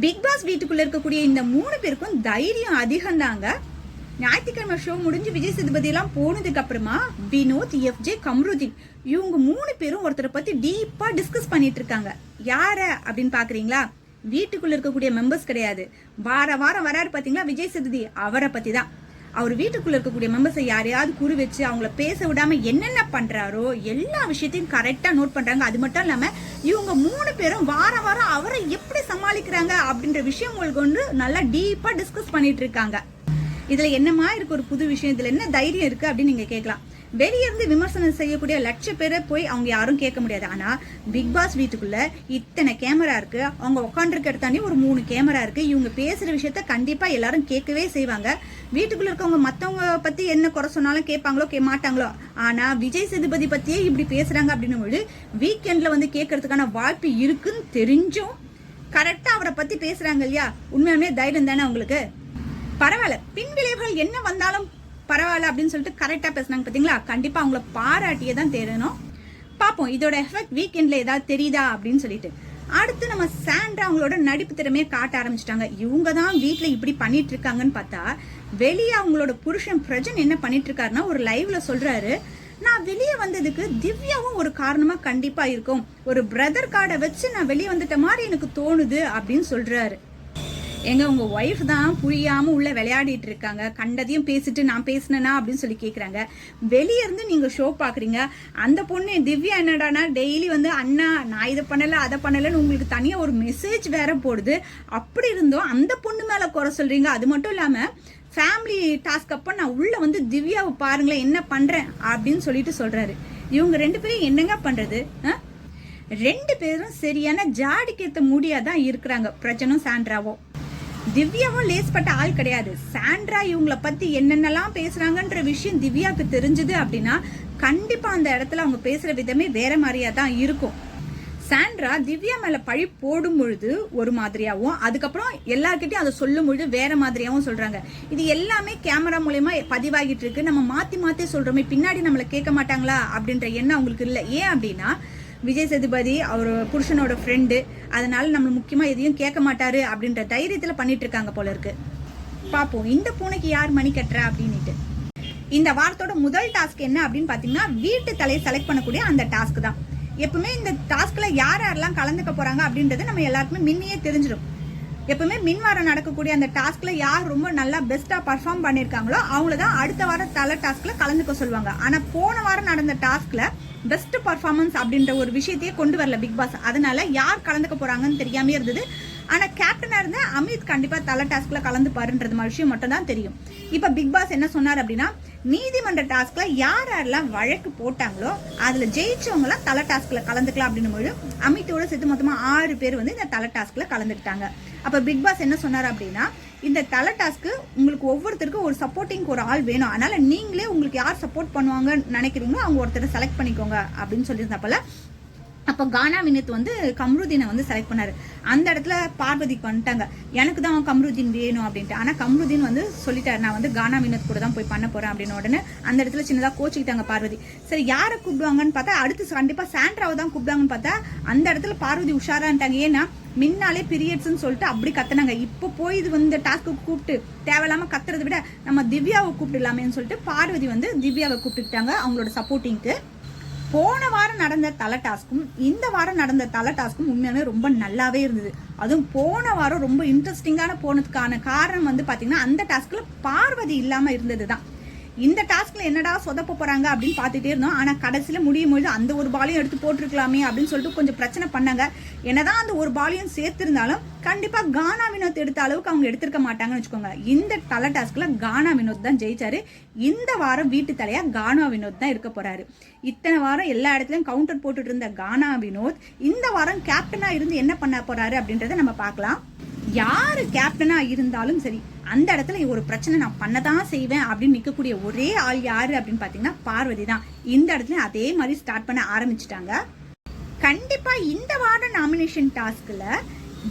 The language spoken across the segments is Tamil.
பிக் பாஸ் வீட்டுக்குள்ள இருக்கக்கூடிய இந்த 3 பேருக்கும் தைரியம் அதிகம் தாங்க. ஞாயிற்றுக்கிழமை ஷோ முடிஞ்சு விஜய் சேதுபதி எல்லாம் போனதுக்கு அப்புறமா வினோத், எஃப்ஜே, கம்ருதீன் இவங்க 3 பேரும் ஒருத்தரை பத்தி டீப்பா டிஸ்கஸ் பண்ணிட்டு இருக்காங்க. யார அப்படின்னு பாக்குறீங்களா? வீட்டுக்குள்ள இருக்கக்கூடிய மெம்பர்ஸ் கிடையாது. வார வாரம் வராரு பாத்தீங்களா விஜய் சேதுபதி, அவரை பத்தி தான். அவர் வீட்டுக்குள்ள இருக்கக்கூடிய மெம்பர்ஸை யாரையாவது குறி வச்சு அவங்கள பேச விடாம என்னென்ன பண்றாரோ எல்லா விஷயத்தையும் கரெக்டா நோட் பண்றாங்க. அது மட்டும் இல்லாம இவங்க 3 பேரும் வாரம் வாரம் அவரை எப்படி சமாளிக்கிறாங்க அப்படின்ற விஷயம் உங்களுக்கு வந்து நல்லா டீப்பா டிஸ்கஸ் பண்ணிட்டு இருக்காங்க. இதுல என்னமா இருக்கு ஒரு புது விஷயம், இதுல என்ன தைரியம் இருக்கு அப்படின்னு நீங்க கேட்கலாம். வெளியே இருந்து விமர்சனம் செய்யக்கூடிய லட்சம் பேரை போய் அவங்க யாரும் கேட்க முடியாது. ஆனா பிக் பாஸ் வீட்டுக்குள்ள இத்தனை கேமரா இருக்கு, அவங்க உட்காந்துருக்க இடத்தாண்டி ஒரு 3 கேமரா இருக்கு. இவங்க பேசுற விஷயத்த கண்டிப்பா எல்லாரும் கேட்கவே செய்வாங்க. வீட்டுக்குள்ள இருக்கவங்க மத்தவங்க பத்தி என்ன குறை சொன்னாலும் கேட்பாங்களோ மாட்டாங்களோ, ஆனா விஜய் சேதுபதி பத்தியே இப்படி பேசுறாங்க அப்படின்னு வீக்கெண்ட்ல வந்து கேட்கறதுக்கான வாய்ப்பு இருக்குன்னு தெரிஞ்சும் கரெக்டா அவரை பத்தி பேசுறாங்க இல்லையா? உண்மையாலுமே தைரியம் தானே உங்களுக்கு? பரவாயில்ல, பின் விளைவுகள் என்ன வந்தாலும் பரவாயில்ல அப்படின்னு சொல்லிட்டு கரெக்டா பேசினாங்க பாத்தீங்களா? கண்டிப்பா அவங்கள பாராட்டியே தான் தேடணும். பாப்போம் இதோட எஃபெக்ட் வீக்கெண்ட்ல ஏதாவது தெரியுதா அப்படின்னு சொல்லிட்டு. அடுத்து நம்ம சாண்ட்ரா அவங்களோட நடிப்பு திறமையை காட்ட ஆரம்பிச்சிட்டாங்க. இவங்க தான் வீட்டுல இப்படி பண்ணிட்டு இருக்காங்கன்னு பார்த்தா வெளியே அவங்களோட புருஷன் பிரஜன் என்ன பண்ணிட்டு இருக்காருன்னா ஒரு லைவ்ல சொல்றாரு, நான் வெளியே வந்ததுக்கு திவ்யாவும் ஒரு காரணமா கண்டிப்பா இருக்கும். ஒரு பிரதர் கார்டை வச்சு நான் வெளியே வந்துட்ட மாதிரி எனக்கு தோணுது அப்படின்னு சொல்றாரு. எங்க உங்க ஒய்ஃப் தான் புரியாம உள்ள விளையாடிட்டு இருக்காங்க, கண்டதையும் பேசிட்டு நான் பேசினேனா அப்படின்னு சொல்லி கேக்குறாங்க. வெளியே இருந்து நீங்க ஷோ பாக்குறீங்க. அந்த பொண்ணு திவ்யா என்னடானா டெய்லி வந்து அண்ணா நான் இதை பண்ணல அதை பண்ணலன்னு உங்களுக்கு தனியா ஒரு மெசேஜ் வேற போடுது. அப்படி இருந்தோம் அந்த பொண்ணு மேல குறை சொல்றீங்க. அது மட்டும் இல்லாம ஃபேமிலி டாஸ்க் அப்ப நான் உள்ள வந்து திவ்யாவை பாருங்களேன் என்ன பண்றேன் அப்படின்னு சொல்லிட்டு சொல்றாரு. இவங்க 2 பேரும் என்னங்க பண்றது? 2 பேரும் சரியான ஜாடிக்கேத்த முடியாதான் இருக்கிறாங்க, பிரச்சனும் சாண்ட்ராவும். திவ்யாவும் லேஸ்பட்ட ஆள் கிடையாது. சாண்ட்ரா இவங்கள பத்தி என்னென்னலாம் பேசுறாங்கன்ற விஷயம் திவ்யாவுக்கு தெரிஞ்சது அப்படின்னா கண்டிப்பா அந்த இடத்துல அவங்க பேசுற விதமே வேற மாதிரியா தான் இருக்கும். சாண்ட்ரா திவ்யா மேல பழி போடும் பொழுது ஒரு மாதிரியாவும், அதுக்கப்புறம் எல்லார்கிட்டையும் அதை சொல்லும் பொழுது வேற மாதிரியாவும் சொல்றாங்க. இது எல்லாமே கேமரா மூலமா பதிவாகிட்டு இருக்கு. நம்ம மாத்தி மாத்தி சொல்றோமே, பின்னாடி நம்மள கேட்க மாட்டாங்களா அப்படின்ற எண்ணம் அவங்களுக்கு இல்லை. ஏன் அப்படின்னா விஜய் சேதுபதி அவர் புருஷனோட ஃப்ரெண்டு, அதனால நம்ம முக்கியமா எதையும் கேட்க மாட்டாரு அப்படின்ற தைரியத்துல பண்ணிட்டு இருக்காங்க போல இருக்கு. பாப்போம் இந்த பூனைக்கு யார் மணி கட்டுறா அப்படின்னுட்டு. இந்த வாரத்தோட முதல் டாஸ்க் என்ன அப்படின்னு பாத்தீங்கன்னா வீட்டு தலையை செலக்ட் பண்ணக்கூடிய அந்த டாஸ்க் தான். எப்பவுமே இந்த டாஸ்க்ல யார் யாரெல்லாம் கலந்துக்க போறாங்க அப்படின்றது நம்ம எல்லாருக்குமே முன்னையே தெரிஞ்சிடும். எப்பவுமே மின்வாரம் நடக்கக்கூடிய அந்த டாஸ்க்ல யார் ரொம்ப நல்லா பெஸ்டா பர்ஃபார்ம் பண்ணிருக்காங்களோ அவங்கள தான் அடுத்த வாரம் தலை டாஸ்க்ல கலந்துக்க சொல்லுவாங்க. ஆனா போன வாரம் நடந்த டாஸ்க்ல பெஸ்ட் பர்ஃபார்மன்ஸ் அப்படின்ற ஒரு விஷயத்தையே கொண்டு வரல பிக் பாஸ். அதனால யார் கலந்துக்க போறாங்கன்னு தெரியாம இருந்தது. ஆனா கேப்டனா இருந்த அமித் கண்டிப்பா தலை டாஸ்க்ல கலந்து பாருன்றது விஷயம் மட்டும் தான் தெரியும். இப்ப பிக் பாஸ் என்ன சொன்னார் அப்படின்னா, நீதிமன்ற டாஸ்க்ல யார் யாரெல்லாம் வழக்கு போட்டாங்களோ அதுல ஜெயிச்சவங்க எல்லாம் தலை டாஸ்க்ல கலந்துக்கலாம் அப்படின்னு அமித்தோட சேர்த்து மொத்தமா 6 பேர் வந்து இந்த தலை டாஸ்க்ல கலந்துக்கிட்டாங்க. அப்ப பிக் பாஸ் என்ன சொன்னார் அப்படின்னா, இந்த தலை டாஸ்க்கு உங்களுக்கு ஒவ்வொருத்தருக்கும் ஒரு சப்போர்ட்டிங் ஒரு ஆள் வேணும், அதனால நீங்களே உங்களுக்கு யார் சப்போர்ட் பண்ணுவாங்கன்னு நினைக்கிறீங்களோ அவங்க ஒருத்தரை செலக்ட் பண்ணிக்கோங்க அப்படின்னு சொல்லியிருந்தப்பல அப்ப கானா வினோத் வந்து கம்ருதீனை வந்து செலக்ட் பண்ணாரு. அந்த இடத்துல பார்வதிக்கு வந்துட்டாங்க, எனக்கு தான் கம்ருதீன் வேணும் அப்படின்ட்டு. ஆனா கம்ருதீன் வந்து சொல்லிட்டாரு, நான் வந்து கானா வினோத் கூட தான் போய் பண்ண போறேன் அப்படின்னு. உடனே அந்த இடத்துல சின்னதா கோச்சிக்கிட்டாங்க பார்வதி. சரி யாரை கூப்பிடுவாங்கன்னு பார்த்தா அடுத்து கண்டிப்பா சாண்ட்ராவை தான் கூப்பிடுவாங்கன்னு பார்த்தா அந்த இடத்துல பார்வதி உஷாரான்ட்டாங்க. ஏன்னா முன்னாலே பீரியட்ஸ்ன்னு சொல்லிட்டு அப்படி கத்துனாங்க. இப்போ போய் இது வந்து டாஸ்க்கு கூப்பிட்டு தேவையில்லாம கத்துறதை விட நம்ம திவ்யாவை கூப்பிடலாமேன்னு சொல்லிட்டு பார்வதி வந்து திவ்யாவை கூப்பிட்டுக்கிட்டாங்க அவங்களோட சப்போர்ட்டிங்க்கு. போன வாரம் நடந்த தலை டாஸ்க்கும் இந்த வாரம் நடந்த தலை டாஸ்க்கும் உண்மையாவே ரொம்ப நல்லாவே இருந்தது. அதுவும் போன வாரம் ரொம்ப இன்ட்ரெஸ்டிங்கான போனதுக்கான காரணம் வந்து பாத்தீங்கன்னா அந்த டாஸ்க்ல பார்வதி இல்லாம இருந்ததுதான். இந்த டாஸ்க்ல என்னடா சொதப்ப போறாங்க அப்படின்னு பாத்துட்டே இருந்தோம். ஆனா கடைசியில முடியும் போது அந்த ஒரு பாலையும் எடுத்து போட்டிருக்கலாமே அப்படின்னு சொல்லிட்டு கொஞ்சம் பிரச்சனை பண்ணாங்க. என்னதான் அந்த ஒரு பாலையும் சேர்த்திருந்தாலும் கண்டிப்பா கானா வினோத் எடுத்த அளவுக்கு அவங்க எடுத்திருக்க மாட்டாங்கன்னு வச்சுக்கோங்க. இந்த தலை டாஸ்க்ல கானா வினோத் தான் ஜெயிச்சாரு. இந்த வாரம் வீட்டு தலையா கானா வினோத் தான் இருக்க போறாரு. இத்தனை வாரம் எல்லா இடத்துலயும் கவுண்டர் போட்டுட்டு இருந்த கானா வினோத் இந்த வாரம் கேப்டனா இருந்து என்ன பண்ண போறாரு அப்படின்றத நம்ம பார்க்கலாம். யாரு கேப்டனா இருந்தாலும் சரி அந்த இடத்துல ஒரு பிரச்சனை நான் பண்ணதான் செய்வேன் அப்படின்னு நிற்கக்கூடிய ஒரே ஆள் யாரு அப்படின்னு பாத்தீங்கன்னா பார்வதி தான். இந்த இடத்துல அதே மாதிரி ஸ்டார்ட் பண்ண ஆரம்பிச்சுட்டாங்க. கண்டிப்பா இந்த வாரம் நாமினேஷன் டாஸ்க்ல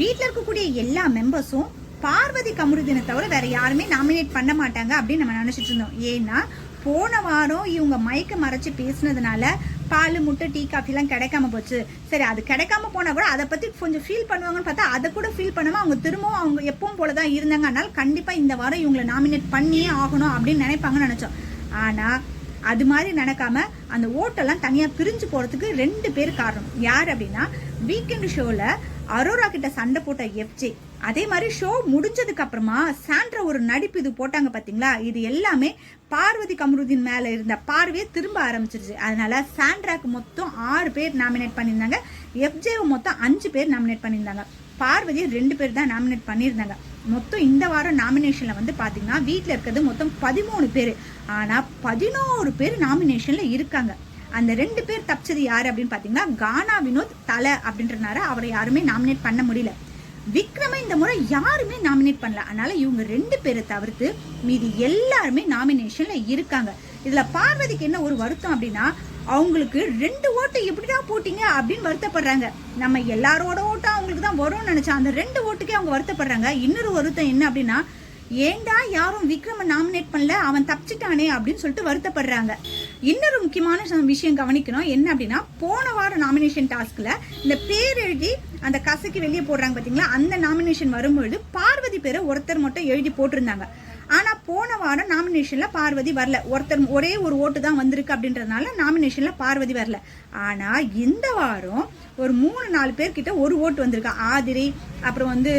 வீட்டுல இருக்கக்கூடிய எல்லா மெம்பர்ஸும் பார்வதி கமருதீனை தவிர வேற யாருமே நாமினேட் பண்ண மாட்டாங்க அப்படின்னு நம்ம நினைச்சிட்டு இருந்தோம். ஏன்னா போன வாரம் இவங்க மைக்க மறைச்சு பேசினதுனால பால் முட்டை டீ காஃபிலாம் கிடைக்காம போச்சு. சரி, அது கிடைக்காம போனா கூட அதை பத்தி கொஞ்சம் ஃபீல் பண்ணுவாங்கன்னு பார்த்தா அதை கூட ஃபீல் பண்ணாம அவங்க திரும்பவும் அவங்க எப்பவும் போலதான் இருந்தாங்க. அதனால கண்டிப்பா இந்த வாரம் இவங்களை நாமினேட் பண்ணியே ஆகணும் அப்படின்னு நினைப்பாங்கன்னு நினைச்சோம். ஆனா அது மாதிரி நடக்காம அந்த ஓட்டெல்லாம் தனியா பிரிஞ்சு போறதுக்கு 2 பேர் காரணம். யார் அப்படின்னா, வீக்கெண்ட் ஷோல அரோரா கிட்ட சண்டை போட்ட எஃப்ஜே, அதே மாதிரி ஷோ முடிஞ்சதுக்கு அப்புறமா சாண்ட்ரா ஒரு நடிப்பு இது போட்டாங்க பாத்தீங்களா, இது எல்லாமே பார்வதி கமருதீன் மேல இருந்த பார்வையை திரும்ப ஆரம்பிச்சிருச்சு. அதனால சாண்ட்ராக்கு மொத்தம் 6 பேர் நாமினேட் பண்ணியிருந்தாங்க, எஃப்ஜேவை மொத்தம் 5 பேர் நாமினேட் பண்ணியிருந்தாங்க, பார்வதியை 2 பேர் தான் நாமினேட் பண்ணியிருந்தாங்க. மொத்தம் இந்த வாரம் நாமினேஷன்ல வந்து பாத்தீங்கன்னா வீட்டுல இருக்கிறது மொத்தம் 13 பேர். ஆனா 11 பேர் நாமினேஷன்ல இருக்காங்க. அந்த 2 பேர் தப்பிச்சது யாரு அப்படின்னு பாத்தீங்கன்னா, கானா வினோத் தலை அப்படின்றனால அவரை யாருமே நாமினேட் பண்ண முடியல. விக்ரம இந்த முறை யாருமே நாமினேட் பண்ணல. அதனால இவங்க 2 பேரை தவிர்த்து மீதி எல்லாருமே நாமினேஷன்ல இருக்காங்க. இதுல பார்வதிக்கு என்ன ஒரு வருத்தம் அப்படின்னா, அவங்களுக்கு 2 ஓட்டு எப்படிதான் போட்டீங்க அப்படின்னு வருத்தப்படுறாங்க. நம்ம எல்லாரோட ஓட்டும் அவங்களுக்கு தான் வரும்னு நினைச்சா அந்த 2 ஓட்டுக்கே அவங்க வருத்தப்படுறாங்க. இன்னொரு வருத்தம் என்ன அப்படின்னா, ஏண்டா யாரும் விக்ரம நாமினேட் பண்ணல, அவன் தப்பிச்சிட்டானே அப்படின்னு சொல்லிட்டு வருத்தப்படுறாங்க. இன்னொரு முக்கியமான விஷயம் கவனிக்கணும். என்ன அப்படின்னா, போன வாரம் நாமினேஷன் டாஸ்க்ல இந்த பேர் எழுதி அந்த கசைக்கு வெளியே போடுறாங்க பாத்தீங்களா, அந்த நாமினேஷன் வரும்பொழுது பார்வதி பேரை ஒருத்தர் மட்டும் எழுதி போட்டிருந்தாங்க. ஆனா போன வாரம் நாமினேஷன்ல பார்வதி வரல, ஒருத்தர் ஒரே ஒரு ஓட்டு தான் வந்திருக்கு அப்படின்றதுனால நாமினேஷன்ல பார்வதி வரல. ஆனா இந்த வாரம் ஒரு 3-4 பேர்கிட்ட ஒரு ஓட்டு வந்திருக்கு. ஆதிரி, அப்புறம் வந்து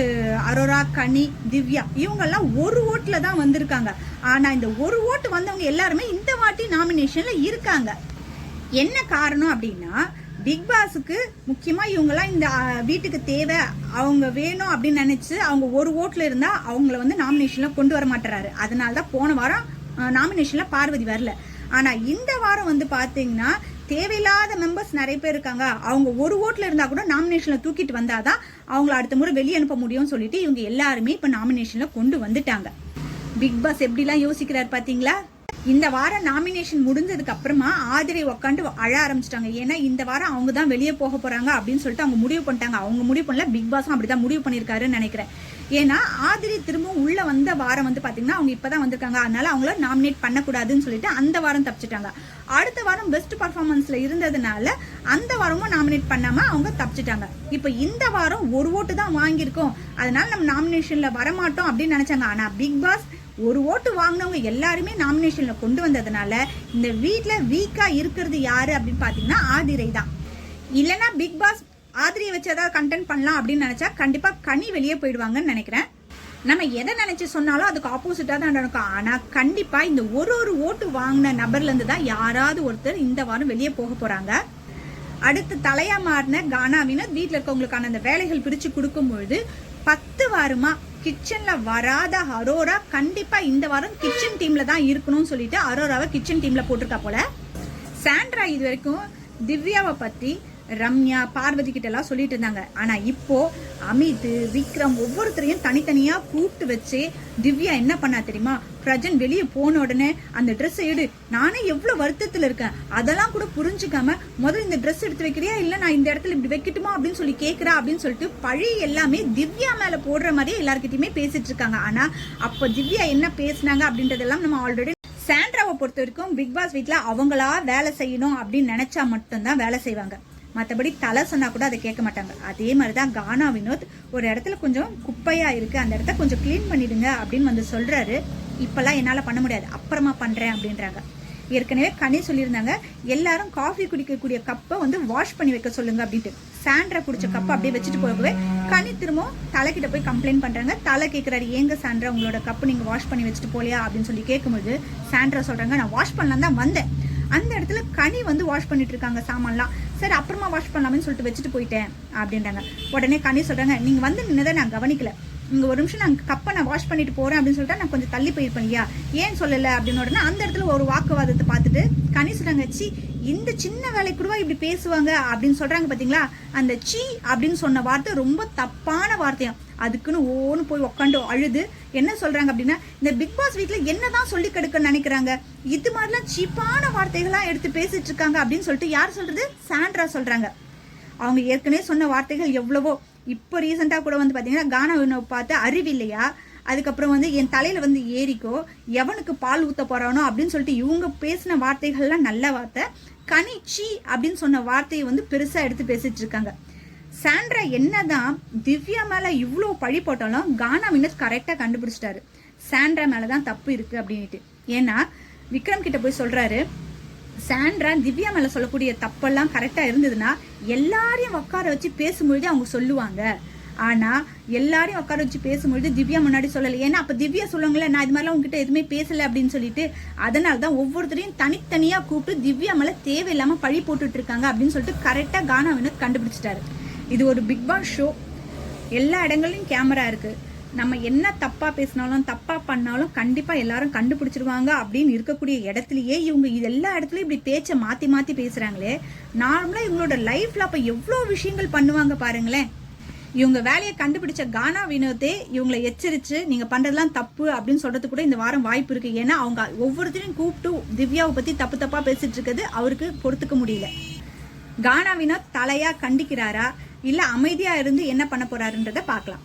அரோரா, கனி, திவ்யா, இவங்க எல்லாம் ஒரு ஓட்டுல தான் வந்திருக்காங்க. ஆனா இந்த ஒரு ஓட்டு வந்தவங்க எல்லாருமே இந்த வாட்டி நாமினேஷன்ல இருக்காங்க. என்ன காரணம் அப்படின்னா, பிக் பாஸுக்கு முக்கியமா இவங்கெல்லாம் இந்த வீட்டுக்கு தேவை, அவங்க வேணும் அப்படின்னு நினைச்சு அவங்க ஒரு ஓட்டுல இருந்தா அவங்கள வந்து நாமினேஷன்ல கொண்டு வர மாட்டாரு. அதனாலதான் போன வாரம் நாமினேஷன்ல பார்வதி வரல. ஆனா இந்த வாரம் வந்து பாத்தீங்கன்னா தேவையில்லாத மெம்பர்ஸ் நிறைய பேர் இருக்காங்க. அவங்க ஒரு ஓட்டுல இருந்தா கூட நாமினேஷன்ல தூக்கிட்டு வந்தாதான் அவங்கள அடுத்த முறை வெளியே அனுப்ப முடியும்னு சொல்லிட்டு இவங்க எல்லாருமே இப்ப நாமினேஷன்ல கொண்டு வந்துட்டாங்க. பிக் பாஸ் எப்படிலாம் யோசிக்கிறாரு பாத்தீங்களா? இந்த வாரம் நாமினேஷன் முடிஞ்சதுக்கு அப்புறமா ஆதிரை உக்காண்டு அழ ஆரம்பிச்சிட்டாங்க. ஏன்னா இந்த வாரம் அவங்க தான் வெளியே போக போறாங்க அப்படின்னு சொல்லிட்டு அவங்க முடிவு பண்ணிட்டாங்க. அவங்க முடிவு பண்ணல, பிக் பாஸும் அப்படிதான் முடிவு பண்ணிருக்காருன்னு நினைக்கிறேன். ஏன்னா ஆதிரி திரும்பவும் உள்ள வந்த வாரம் வந்து பாத்தீங்கன்னா அவங்க இப்பதான் வந்திருக்காங்க, அதனால அவங்கள நாமினேட் பண்ணக்கூடாதுன்னு சொல்லிட்டு அந்த வாரம் தப்பிச்சிட்டாங்க. அடுத்த வாரம் பெஸ்ட் பர்ஃபார்மன்ஸ்ல இருந்ததுனால அந்த வாரமும் நாமினேட் பண்ணாம அவங்க தப்பிச்சிட்டாங்க. இப்ப இந்த வாரம் ஒரு ஓட்டு தான் வாங்கியிருக்கோம், அதனால நம்ம நாமினேஷன்ல வரமாட்டோம் அப்படின்னு நினைச்சாங்க. ஆனா பிக் பாஸ் ஒரு ஓட்டு வாங்கினவங்க எல்லாருமே நாமினேஷன்ல கொண்டு வந்ததுனால இந்த வீட்டுல வீக்கா இருக்கிறது யாரு அப்படின்னு பாத்தீங்கன்னா ஆதிரை தான். இல்லைன்னா பிக் பாஸ் ஆதிரியை வச்சு ஏதாவது கண்டென்ட் பண்ணலாம் அப்படின்னு நினைச்சா கண்டிப்பா கனி வெளியே போயிடுவாங்கன்னு நினைக்கிறேன். நம்ம எதை நினைச்சு சொன்னாலும் அதுக்கு ஆப்போசிட்டா தான் நடக்கும். ஆனா கண்டிப்பா இந்த ஒரு ஓட்டு வாங்கின நபர்ல இருந்து தான் யாராவது ஒருத்தர் இந்த வாரம் வெளியே போக போறாங்க. அடுத்து தலையா மாறின கானாவின வீட்டுல இருக்கவங்களுக்கான அந்த வேலைகள் பிரிச்சு கொடுக்கும் பொழுது 10 வாரமா கிச்சன்ல வராத அரோரா கண்டிப்பா இந்த வாரம் கிச்சன் டீம்ல தான் இருக்கணும்னு சொல்லிட்டு அரோராவை கிச்சன் டீம்ல போட்டிருக்கா போல. சாண்ட்ரா இது வரைக்கும் திவ்யாவை பத்தி ரம்யா, பார்வதி கிட்ட எல்லாம் சொல்லிட்டு இருந்தாங்க. ஆனா இப்போ அமித், விக்ரம் ஒவ்வொருத்தரையும் தனித்தனியா கூப்பிட்டு வச்சு திவ்யா என்ன பண்ணா தெரியுமா, பிரஜன் வெளியே போன உடனே அந்த ட்ரெஸ் எடு, நானே எவ்வளவு வருத்தத்துல இருக்கேன், அதெல்லாம் கூட புரிஞ்சுக்காம முதல்ல இந்த ட்ரெஸ் எடுத்து வைக்கிறியா இல்ல நான் இந்த இடத்துல இப்படி வைக்கட்டுமா அப்படின்னு சொல்லி கேக்குறா அப்படின்னு சொல்லிட்டு பழி எல்லாமே திவ்யா மேல போடுற மாதிரியே எல்லார்கிட்டயுமே பேசிட்டு இருக்காங்க. ஆனா அப்ப திவ்யா என்ன பேசினாங்க அப்படின்றதெல்லாம் நம்ம ஆல்ரெடி. சாண்ட்ராவை பொறுத்த வரைக்கும் பிக் பாஸ் வீட்டுல அவங்களா வேலை செய்யணும் அப்படின்னு நினைச்சா மட்டும்தான் வேலை செய்வாங்க, மற்றபடி தலை சொன்னா கூட அதை கேட்க மாட்டாங்க. அதே மாதிரிதான் கானா வினோத் ஒரு இடத்துல கொஞ்சம் குப்பையா இருக்கு, அந்த இடத்த கொஞ்சம் கிளீன் பண்ணிடுங்க அப்படின்னு வந்து சொல்றாரு. இப்பெல்லாம் என்னால பண்ண முடியாது, அப்புறமா பண்றேன் அப்படின்றாங்க. ஏற்கனவே கனி சொல்லியிருந்தாங்க எல்லாரும் காஃபி குடிக்கக்கூடிய கப்பை வந்து வாஷ் பண்ணி வைக்க சொல்லுங்க அப்படின்ட்டு. சாண்ட்ரா குடிச்ச கப்பை அப்படியே வச்சுட்டு போகவே கனி திரும்பவும் தலைக்கிட்ட போய் கம்ப்ளைண்ட் பண்றாங்க. தலை கேட்கிறாரு, ஏங்க சாண்ட்ரா உங்களோட கப்பு நீங்க வாஷ் பண்ணி வச்சுட்டு போலியா அப்படின்னு சொல்லி கேட்கும்போது சாண்ட்ரா சொல்றாங்க, நான் வாஷ் பண்ணலாம் தான் வந்தேன், அந்த இடத்துல கனி வந்து வாஷ் பண்ணிட்டு இருக்காங்க சாமான்லாம், சரி அப்புறமா வாஷ் பண்ணலாம்னு சொல்லிட்டு வச்சுட்டு போயிட்டேன் அப்படின்றாங்க. உடனே கனி சொல்றாங்க, நீங்க வந்து நின்னதை நான் கவனிக்கல, இங்க ஒரு நிமிஷம் நான் கப்பை நான் வாஷ் பண்ணிட்டு போறேன் அப்படின்னு சொல்லிட்டு நான் கொஞ்சம் தள்ளி போயிருப்பேன் இல்லையா, ஏன் சொல்லல அப்படின்னு உடனே அந்த இடத்துல ஒரு வாக்குவாதத்தை பார்த்துட்டு கனி சொல்றாங்க, சி இந்த சின்ன வேலை கூடவா இப்படி பேசுவாங்க அப்படின்னு சொல்றாங்க பாத்தீங்களா. அந்த சி அப்படின்னு சொன்ன வார்த்தை ரொம்ப தப்பான வார்த்தையும், அதுக்குன்னு ஓன்னு போய் உக்காண்டு அழுது என்ன சொல்றாங்க அப்படின்னா, இந்த பிக் பாஸ் வீட்டுல என்னதான் சொல்லி கெடுக்க நினைக்கிறாங்க, இது மாதிரிலாம் சீப்பான வார்த்தைகளா எடுத்து பேசிட்டு இருக்காங்க அப்படின்னு சொல்லிட்டு யார் சொல்றது, சாண்ட்ரா சொல்றாங்க. அவங்க ஏற்கனவே சொன்ன வார்த்தைகள் எவ்வளவோ. இப்போ ரீசெண்டா கூட வந்து பாத்தீங்கன்னா கானாவினை பார்த்து அறிவில்லையா, அதுக்கப்புறம் வந்து என் தலையில வந்து ஏறிக்கோ, எவனுக்கு பால் ஊத்த போறானோ அப்படின்னு சொல்லிட்டு இவங்க பேசின வார்த்தைகள்லாம் நல்ல வார்த்தை. கனிச்சி அப்படின்னு சொன்ன வார்த்தையை வந்து பெருசா எடுத்து பேசிட்டு இருக்காங்க. சாண்ட்ரா என்னதான் திவ்யா மேல இவ்வளோ பழி போட்டாலும் கானா வினோத் கரெக்டா கண்டுபிடிச்சிட்டாரு சாண்ட்ரா மேலதான் தப்பு இருக்கு அப்படின்ட்டு. ஏன்னா விக்ரம் கிட்ட போய் சொல்றாரு, சாண்ட்ரா திவ்யா மேல சொல்லக்கூடிய தப்பெல்லாம் கரெக்டா இருந்ததுன்னா எல்லாரையும் உட்கார வச்சு பேசும்பொழுது அவங்க சொல்லுவாங்க. ஆனா எல்லாரையும் உட்கார வச்சு பேசும்பொழுது திவ்யா முன்னாடி சொல்லலை. ஏன்னா அப்ப திவ்யா சொல்லுவாங்களே, நான் இது மாதிரிலாம் உங்ககிட்ட எதுவுமே பேசல அப்படின்னு சொல்லிட்டு, அதனாலதான் ஒவ்வொருத்தரையும் தனித்தனியா கூப்பிட்டு திவ்யா மேல தேவையில்லாம பழி போட்டுட்டு இருக்காங்க அப்படின்னு சொல்லிட்டு கரெக்டா கானா வினோத் கண்டுபிடிச்சிட்டாரு. இது ஒரு பிக் பாஸ் ஷோ, எல்லா இடங்கள்லயும் கேமரா இருக்கு. நம்ம என்ன தப்பா பேசினாலும் தப்பா பண்ணாலும் கண்டிப்பா எல்லாரும் கண்டுபிடிச்சிருவாங்க அப்படின்னு இருக்கக்கூடிய இடத்துலயே இவங்க இது எல்லா இடத்துலயும் இப்படி பேச்சை மாத்தி மாத்தி பேசுறாங்களே. நார்மலா இவங்களோட லைஃப்ல அப்ப எவ்வளவு விஷயங்கள் பண்ணுவாங்க பாருங்களேன். இவங்க வேலையை கண்டுபிடிச்ச கானா வினோத்தே இவங்களை எச்சரிச்சு நீங்க பண்றதெல்லாம் தப்பு அப்படின்னு சொல்றது கூட இந்த வாரம் வாய்ப்பு இருக்கு. ஏன்னா அவங்க ஒவ்வொருத்தரையும் கூப்பிட்டு திவ்யாவை பத்தி தப்பு தப்பா பேசிட்டு இருக்கிறது அவருக்கு பொறுத்துக்க முடியல. கானா வினோத் தலையா கண்டிக்கிறாரா இல்ல அமைதியா இருந்து என்ன பண்ண போறாருன்றத பார்க்கலாம்.